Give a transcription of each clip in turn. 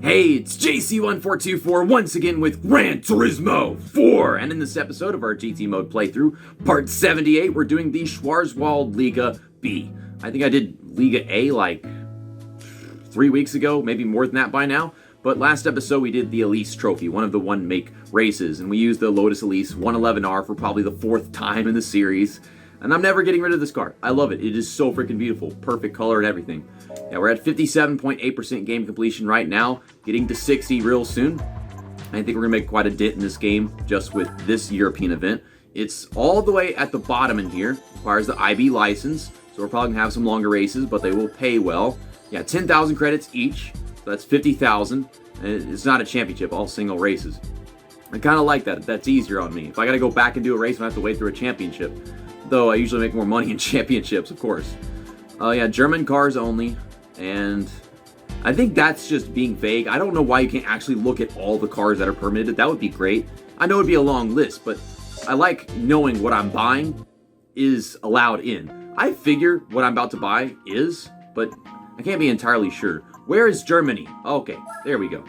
Hey, it's JC1424 once again with Gran Turismo 4, and in this episode of our GT mode playthrough, part 78, we're doing the Schwarzwald Liga B. I think I did Liga A like 3 weeks ago, maybe more than that by now, but last episode we did the Elise Trophy, one of the one-make races, and we used the Lotus Elise 111R for probably the 4th time in the series, and I'm never getting rid of this car. I love it. It is so freaking beautiful. Perfect color and everything. Yeah, we're at 57.8% game completion right now, getting to 60 real soon. I think we're going to make quite a dent in this game just with this European event. It's all the way at the bottom in here. Requires the IB license, so we're probably going to have some longer races, but they will pay well. Yeah, 10,000 credits each, so that's 50,000. And it's not a championship, all single races. I kind of like that. That's easier on me. If I got to go back and do a race, I have to wait through a championship. Though I usually make more money in championships, of course. Yeah, German cars only. And I think that's just being vague. I don't know why you can't actually look at all the cars that are permitted. That would be great. I know it would be a long list, but I like knowing what I'm buying is allowed in. I figure what I'm about to buy is, but I can't be entirely sure. Where is Germany? Okay, there we go.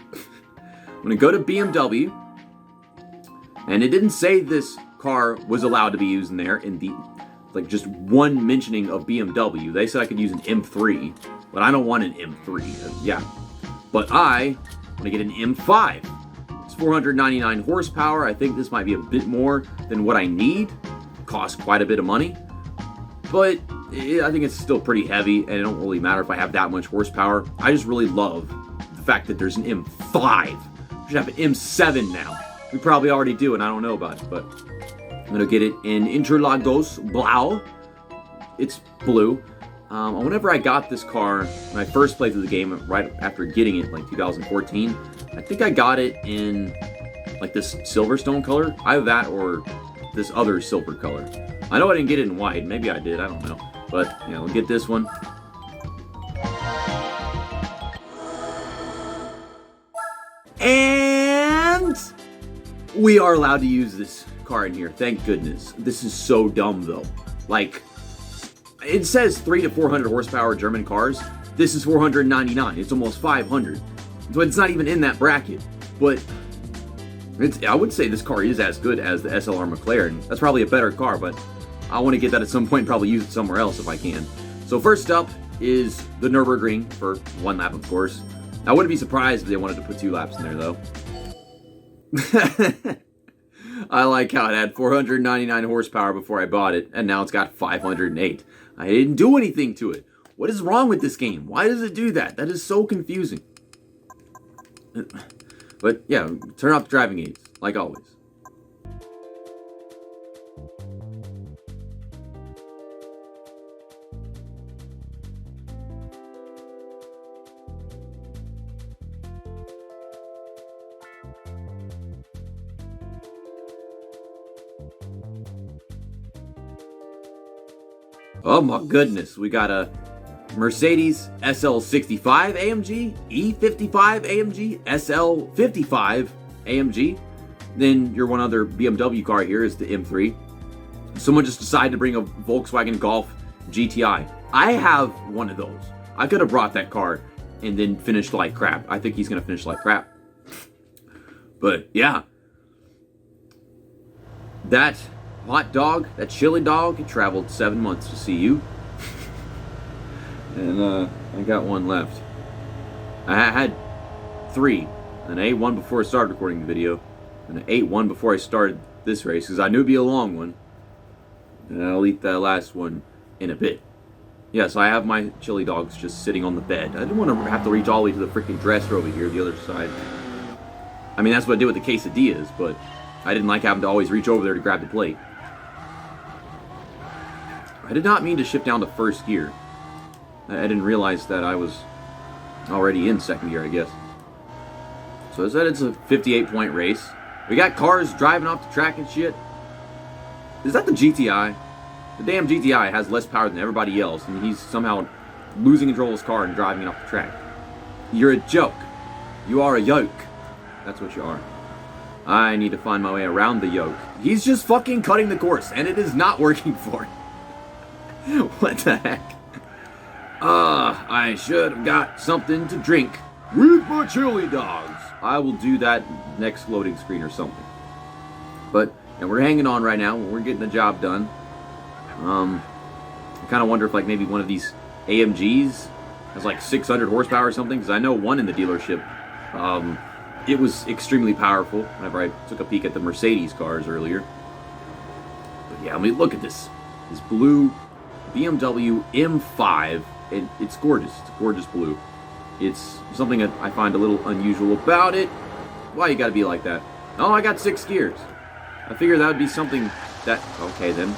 I'm going to go to BMW. And it didn't say this car was allowed to be used in there in the, like, just one mentioning of BMW. They said I could use an M3, but I don't want an M3. Yeah. But I want to get an M5. It's 499 horsepower. I think this might be a bit more than what I need. Costs quite a bit of money. But I think it's still pretty heavy, and it don't really matter if I have that much horsepower. I just really love the fact that there's an M5. We should have an M7 now. We probably already do, and I don't know about it, but I'm going to get it in Interlagos Blau. It's blue. Whenever I got this car, when I first played through the game, right after getting it, like 2014, I think I got it in, like, this Silverstone color. Either that or this other silver color. I know I didn't get it in white. Maybe I did. I don't know. But, yeah, we'll get this one. And we are allowed to use this car in here. Thank goodness. This is so dumb, though. Like, it says 300 to 400 horsepower German cars. This is 499. It's almost 500. So it's not even in that bracket. But I would say this car is as good as the SLR McLaren. That's probably a better car, but I want to get that at some point and probably use it somewhere else if I can. So first up is the Nurburgring for 1 lap, of course. I wouldn't be surprised if they wanted to put 2 laps in there, though. I like how it had 499 horsepower before I bought it, and now it's got 508. I didn't do anything to it. What is wrong with this game? Why does it do that? That is so confusing. But yeah, turn off the driving aids, like always. Oh my goodness, we got a Mercedes SL65 AMG, E55 AMG, SL55 AMG. Then your one other BMW car here is the M3. Someone just decided to bring a Volkswagen Golf GTI. I have one of those. I could have brought that car and then finished like crap. I think he's going to finish like crap. But yeah. That hot dog, that chili dog, it traveled 7 months to see you. And I got one left. I had 3. And I ate one before I started recording the video. And I ate one before I started this race because I knew it'd be a long one. And I'll eat that last one in a bit. Yeah, so I have my chili dogs just sitting on the bed. I didn't want to have to reach all the way to the freaking dresser over here, the other side. I mean, that's what I did with the quesadillas, but I didn't like having to always reach over there to grab the plate. I did not mean to shift down to first gear. I didn't realize that I was already in second gear, I guess. So I said it's a 58-point race. We got cars driving off the track and shit. Is that the GTI? The damn GTI has less power than everybody else, and he's somehow losing control of his car and driving it off the track. You're a joke. You are a yoke. That's what you are. I need to find my way around the yoke. He's just fucking cutting the course, and it is not working for him. What the heck? I should have got something to drink. with my chili dogs. I will do that next loading screen or something. But and we're hanging on right now. We're getting the job done. I kind of wonder if like maybe one of these AMGs has like 600 horsepower or something, because I know one in the dealership. It was extremely powerful whenever I took a peek at the Mercedes cars earlier. But yeah, I mean, look at this. This blue BMW M5. It's gorgeous. It's gorgeous blue. It's something that I find a little unusual about it. Why you gotta be like that? Oh, I got 6 gears. I figured that would be something that... Okay, then.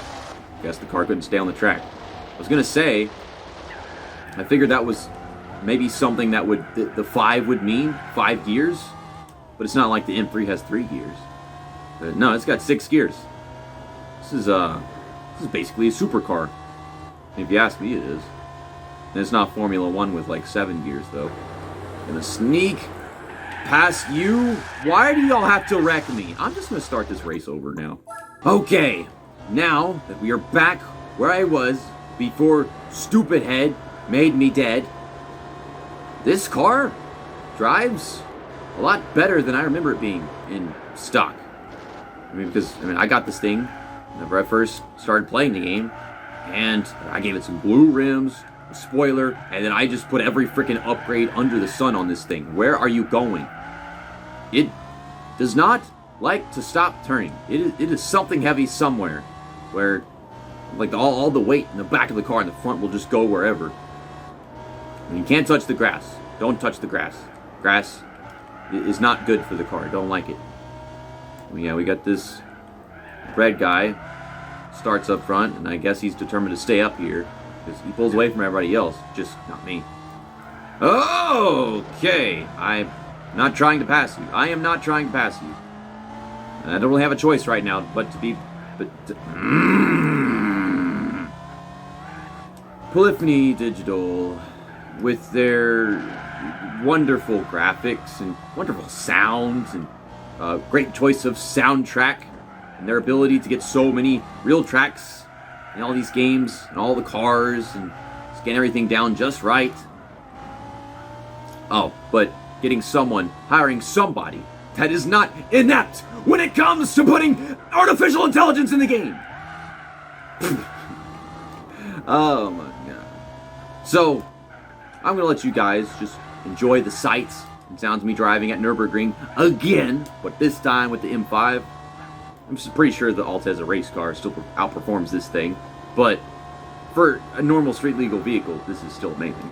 I guess the car couldn't stay on the track. I was gonna say, I figured that was maybe something that would the 5 would mean 5 gears, but it's not like the M3 has 3 gears. No, it's got 6 gears. This is basically a supercar. If you ask me, it is. And it's not Formula 1 with like 7 gears though. Gonna sneak past you. Why do y'all have to wreck me? I'm just gonna start this race over now. Okay, now that we are back where I was before stupid head made me dead, this car drives a lot better than I remember it being in stock. I mean, because I got this thing whenever I first started playing the game, and I gave it some blue rims, a spoiler, and then I just put every freaking upgrade under the sun on this thing. Where are you going? It does not like to stop turning. It is something heavy somewhere where like all the weight in the back of the car and the front will just go wherever. And you can't touch the grass. Don't touch the grass. Grass is not good for the car. I don't like it. Well, yeah, we got this red guy starts up front, and I guess he's determined to stay up here because he pulls away from everybody else, just not me. Okay, I'm not trying to pass you. I am not trying to pass you. And I don't really have a choice right now, but to be... Polyphony Digital, with their wonderful graphics and wonderful sounds and great choice of soundtrack and their ability to get so many real tracks in all these games and all the cars and scan everything down just right. Oh, but hiring somebody that is not inept when it comes to putting artificial intelligence in the game. Oh my god. So, I'm going to let you guys just enjoy the sights and sounds of me driving at Nurburgring again, but this time with the M5. I'm just pretty sure the Alteza race car still outperforms this thing, but for a normal street legal vehicle, this is still amazing.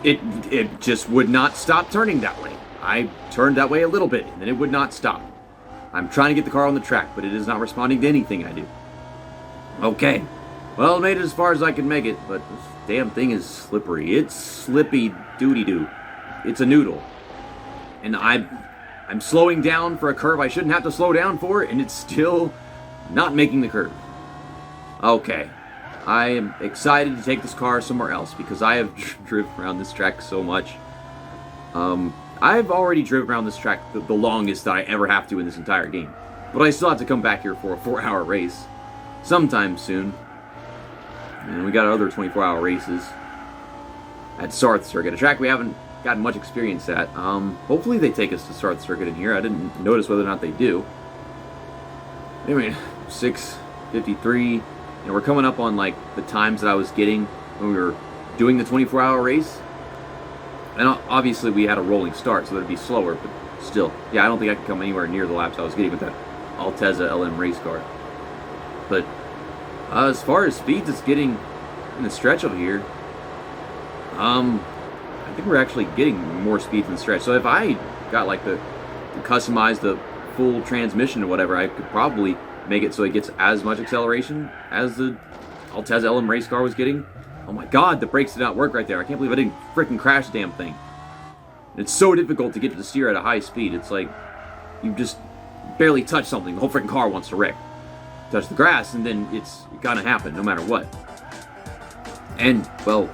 It just would not stop turning that way. I turned that way a little bit, and then it would not stop. I'm trying to get the car on the track, but it is not responding to anything I do. Okay. Well, I made it as far as I could make it, but this damn thing is slippery. It's slippy doody-doo. It's a noodle. And I'm slowing down for a curve I shouldn't have to slow down for, and it's still not making the curve. Okay. I am excited to take this car somewhere else because I have driven around this track so much. I've already driven around this track the longest that I ever have to in this entire game. But I still have to come back here for a 4-hour race sometime soon. And we got other 24-hour races at Sarth Circuit, a track we haven't gotten much experience at. Hopefully they take us to Sarth Circuit in here. I didn't notice whether or not they do. Anyway, 6:53. And we're coming up on like the times that I was getting when we were doing the 24-hour race. And obviously we had a rolling start, so that'd be slower, but still. Yeah, I don't think I could come anywhere near the laps I was getting with that Altezza LM race car. But as far as speeds it's getting in the stretch over here, I think we're actually getting more speeds in the stretch. So if I got like to customize the full transmission or whatever, I could probably make it so it gets as much acceleration as the Altezza LM race car was getting. Oh my god, the brakes did not work right there. I can't believe I didn't freaking crash the damn thing. It's so difficult to get to the steer at a high speed. It's like you just barely touch something. The whole freaking car wants to wreck. Touch the grass and then it's gonna happen no matter what. And, well,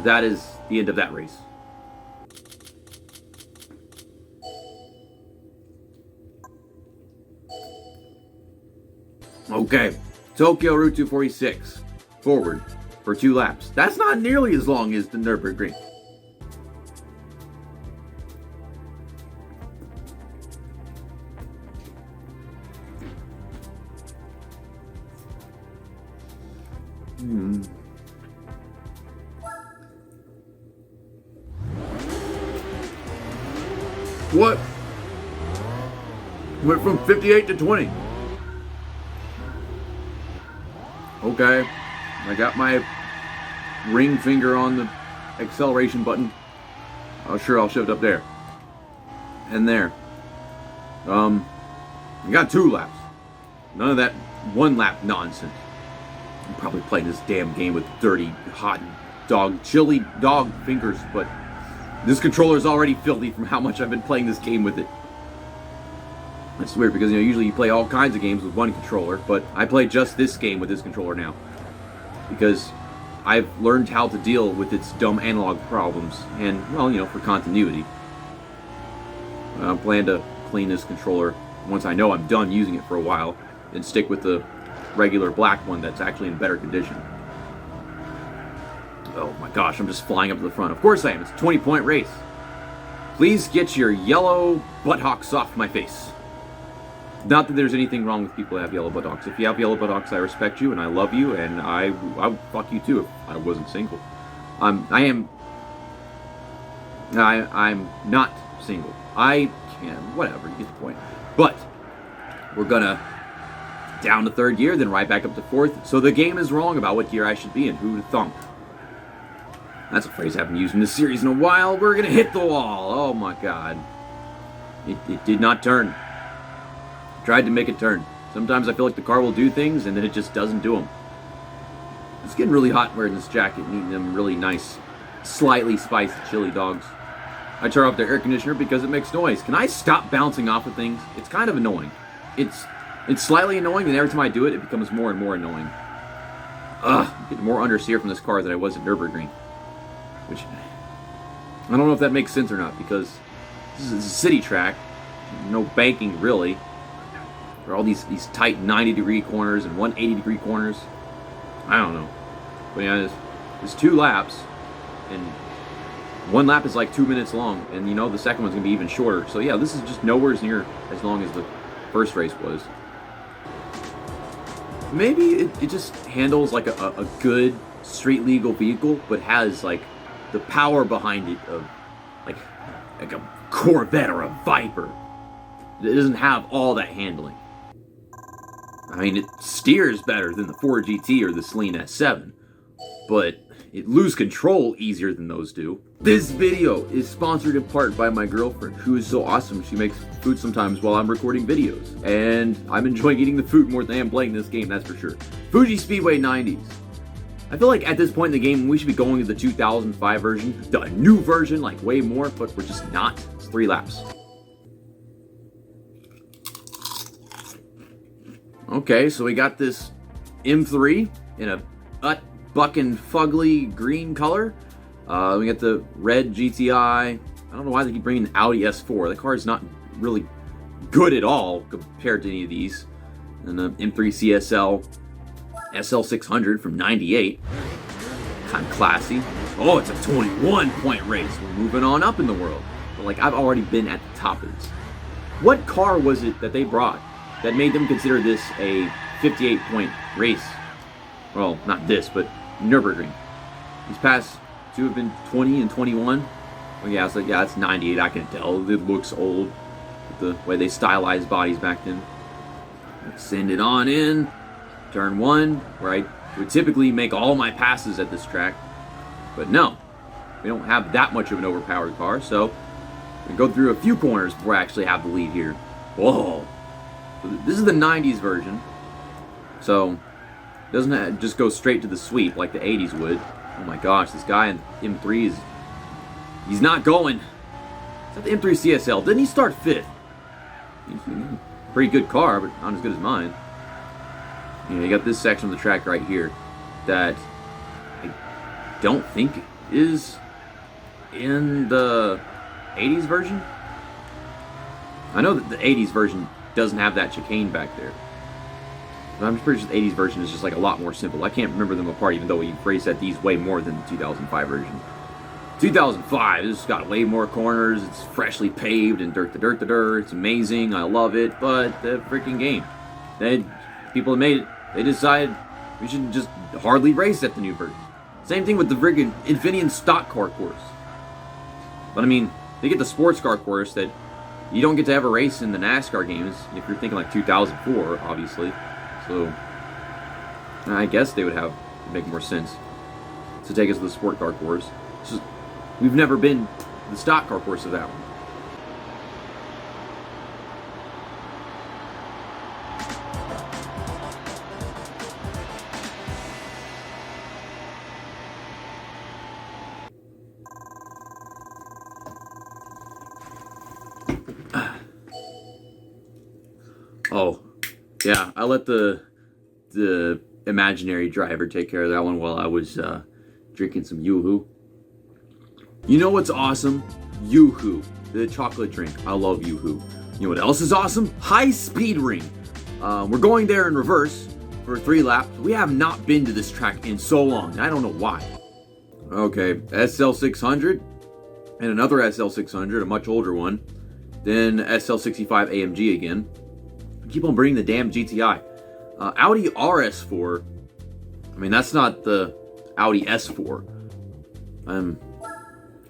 that is the end of that race. Okay, Tokyo Route 246, forward for 2 laps. That's not nearly as long as the Nurburgring. What? Went from 58 to 20. Okay, I got my ring finger on the acceleration button. Oh, sure, I'll shift up there. And there. I got 2 laps. None of that 1 lap nonsense. I'm probably playing this damn game with dirty, hot chili dog fingers, but this controller is already filthy from how much I've been playing this game with it. It's weird because, usually you play all kinds of games with one controller, but I play just this game with this controller now. Because I've learned how to deal with its dumb analog problems, and, well, for continuity. I plan to clean this controller once I know I'm done using it for a while, and stick with the regular black one that's actually in better condition. Oh my gosh, I'm just flying up to the front. Of course I am, it's a 20-point race. Please get your yellow butthocks off my face. Not that there's anything wrong with people who have yellow buttocks. If you have yellow buttocks, I respect you and I love you, and I would fuck you too if I wasn't single. I'm not single. I can, whatever, you get the point. But we're gonna down to 3rd gear, then right back up to 4th. So the game is wrong about what gear I should be in. Who'd have thunk? That's a phrase I haven't used in this series in a while. We're gonna hit the wall. Oh my god. It did not turn. Tried to make it turn. Sometimes I feel like the car will do things and then it just doesn't do them. It's getting really hot wearing this jacket and eating them really nice, slightly spiced chili dogs. I turn off the air conditioner because it makes noise. Can I stop bouncing off of things? It's kind of annoying. It's slightly annoying, and every time I do it, it becomes more and more annoying. I'm getting more understeer from this car than I was at Nurburgring. Which, I don't know if that makes sense or not, because this is a city track. No banking, really. There are all these tight 90-degree corners and 180-degree corners. I don't know. But yeah, there's 2 laps, and 1 lap is like 2 minutes long, and the second one's going to be even shorter. So yeah, this is just nowhere near as long as the first race was. Maybe it just handles like a good street legal vehicle, but has like the power behind it of like a Corvette or a Viper. It doesn't have all that handling. I mean, it steers better than the Ford GT or the Celine S7, but lose control easier than those do. This video is sponsored in part by my girlfriend, who is so awesome. She makes food sometimes while I'm recording videos, and I'm enjoying eating the food more than I am playing this game, that's for sure. Fuji Speedway 90s. I feel like at this point in the game, we should be going to the 2005 version, the new version, like way more, but we're just not. It's 3 laps. Okay, so we got this M3 in a bucking fugly green color. We got the red GTI. I don't know why they keep bringing the Audi S4. The car is not really good at all compared to any of these. And the M3 CSL SL600 from 98. Kind of classy. Oh, it's a 21-point race. We're moving on up in the world. But like, I've already been at the top of this. What car was it that they brought that made them consider this a 58-point race? Well, not this, but Nurburgring. These past 2 have been 20 and 21. Well, yeah, it's like, yeah, it's 98. I can tell. It looks old with the way they stylized bodies back then. Let's send it on in. Turn 1, where I would typically make all my passes at this track. But no, we don't have that much of an overpowered car, so we go through a few corners before I actually have the lead here. Whoa. So this is the 90s version. So it doesn't just go straight to the sweep like the 80s would. Oh my gosh, this guy in M3 he's not going. Is that the M3 CSL? Didn't he start 5th? Pretty good car, but not as good as mine. You know, you got this section of the track right here that I don't think is in the 80s version. I know that the 80s version doesn't have that chicane back there. But I'm pretty sure the 80s version is just like a lot more simple. I can't remember them apart, even though we raced at these way more than the 2005 version. 2005, this has got way more corners. It's freshly paved and dirt. It's amazing. I love it. But the freaking game, people that made it, they decided we should just hardly race at the new version. Same thing with the friggin' Infineon stock car course. But I mean, they get the sports car course that you don't get to ever race in the NASCAR games, if you're thinking like 2004, obviously. So I guess they would make more sense to take us to the sport car course. It's just, we've never been to the stock car course of that one. Oh, yeah, I let the imaginary driver take care of that one while I was drinking some Yoo-Hoo. You know what's awesome? Yoo-Hoo, the chocolate drink. I love Yoo-Hoo. You know what else is awesome? High Speed Ring. We're going there in reverse for 3 laps. We have not been to this track in so long. I don't know why. Okay, SL600 and another SL600, a much older one. Then SL65 AMG again. Keep on bringing the damn GTI. Audi RS4. I mean, that's not the Audi S4.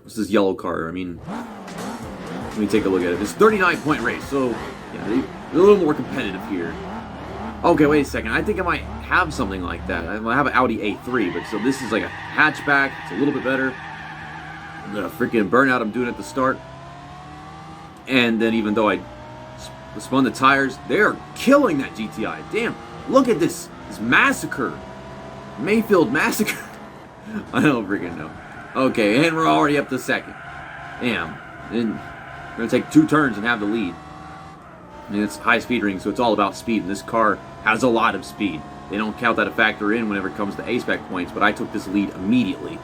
What's this yellow car? I mean, let me take a look at it. It's a 39-point race, so yeah, they're a little more competitive here. Okay, wait a second. I think I might have something like that. I might have an Audi A3, but so this is like a hatchback. It's a little bit better. The freaking burnout I'm doing at the start. And then even though I spun the tires, they're killing that GTI. Damn, look at this massacre. Mayfield massacre. I don't freaking know. Okay, and we're already up to 2nd. Damn. And we're going to take 2 turns and have the lead. And it's high speed ring, so it's all about speed. And this car has a lot of speed. They don't count that a factor in whenever it comes to A-Spec points, but I took this lead immediately.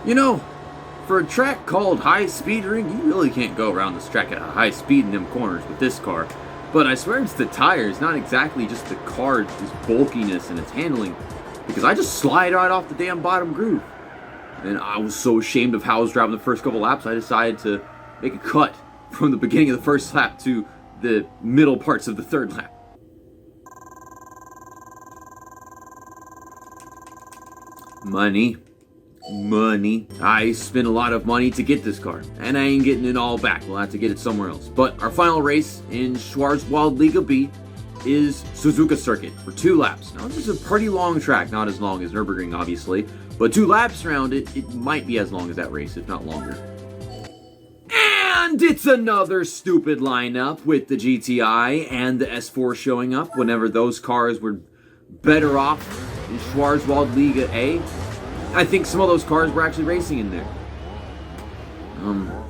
You know, For a track called High Speed Ring, you really can't go around this track at a high speed in them corners with this car. But I swear it's the tires, not exactly just the car's bulkiness and its handling. Because I just slide right off the damn bottom groove. And I was so ashamed of how I was driving the first couple laps, I decided to make a cut from the beginning of the first lap to the middle parts of the third lap. Money. I spent a lot of money to get this car, and I ain't getting it all back. We'll have to get it somewhere else. But our final race in Schwarzwald Liga B is Suzuka Circuit for 2 laps. Now, this is a pretty long track, not as long as Nurburgring, obviously, but 2 laps around it, it might be as long as that race, if not longer. And it's another stupid lineup with the GTI and the S4 showing up whenever those cars were better off in Schwarzwald Liga A. I think some of those cars were actually racing in there. I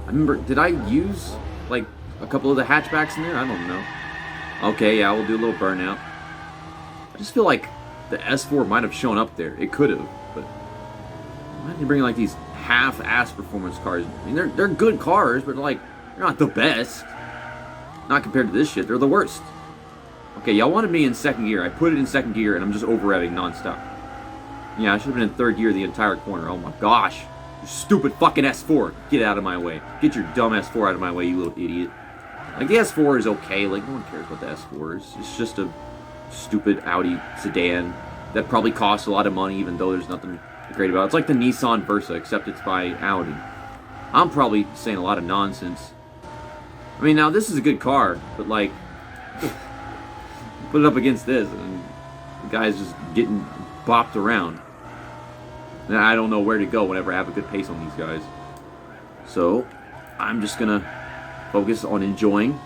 remember, did I use, like, a couple of the hatchbacks in there? I don't know. Okay, yeah, we'll do a little burnout. I just feel like the S4 might have shown up there. It could have, but why did they bring, like, these half-ass performance cars? I mean, they're good cars, but, like, they're not the best. Not compared to this shit, they're the worst. Okay, y'all wanted me in second gear. I put it in second gear, and I'm just over-revving nonstop. Yeah, I should have been in third gear the entire corner. Oh my gosh. You stupid fucking S4. Get out of my way. Get your dumb S4 out of my way, you little idiot. Like, the S4 is okay. Like, no one cares what the S4 is. It's just a stupid Audi sedan that probably costs a lot of money, even though there's nothing great about it. It's like the Nissan Versa, except it's by Audi. I'm probably saying a lot of nonsense. I mean, now, this is a good car, but, like, put it up against this, and the guy's just getting bopped around. And I don't know where to go whenever I have a good pace on these guys. So, I'm just gonna focus on enjoying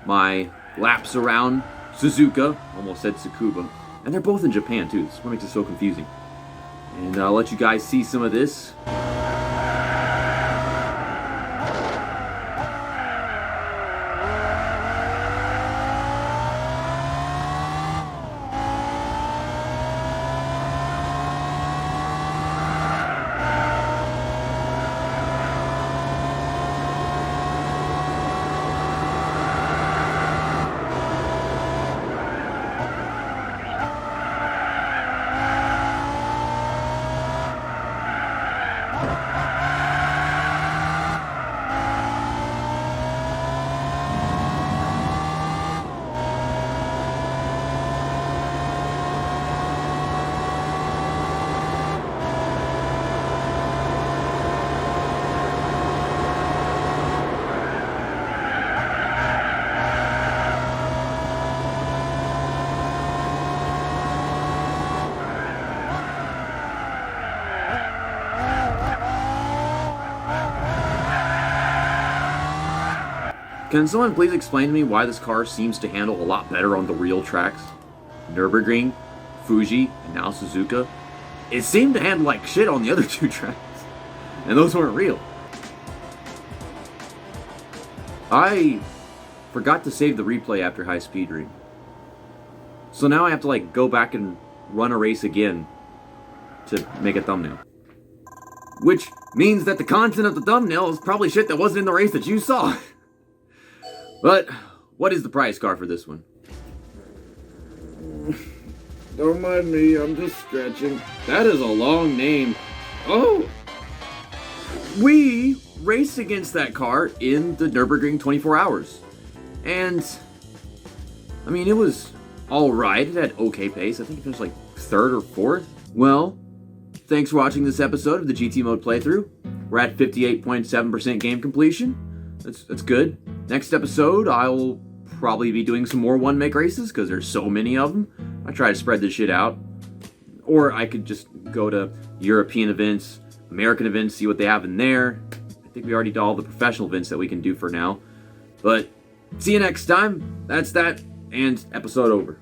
my laps around Suzuka. Almost said Tsukuba. And they're both in Japan, too. That's what makes it so confusing. And I'll let you guys see some of this. Can someone please explain to me why this car seems to handle a lot better on the real tracks? Nurburgring, Fuji, and now Suzuka. It seemed to handle like shit on the other 2 tracks. And those weren't real. I forgot to save the replay after High Speed Ring. So now I have to like go back and run a race again to make a thumbnail. Which means that the content of the thumbnail is probably shit that wasn't in the race that you saw. But, what is the prize car for this one? Don't mind me, I'm just stretching. That is a long name. Oh! We raced against that car in the Nurburgring 24 hours. And, I mean, it was alright. It had okay pace. I think it finished like 3rd or 4th. Well, thanks for watching this episode of the GT Mode playthrough. We're at 58.7% game completion. That's good. Next episode, I'll probably be doing some more one-make races, because there's so many of them. I try to spread this shit out. Or I could just go to European events, American events, see what they have in there. I think we already did all the professional events that we can do for now. But, see you next time. That's that, and episode over.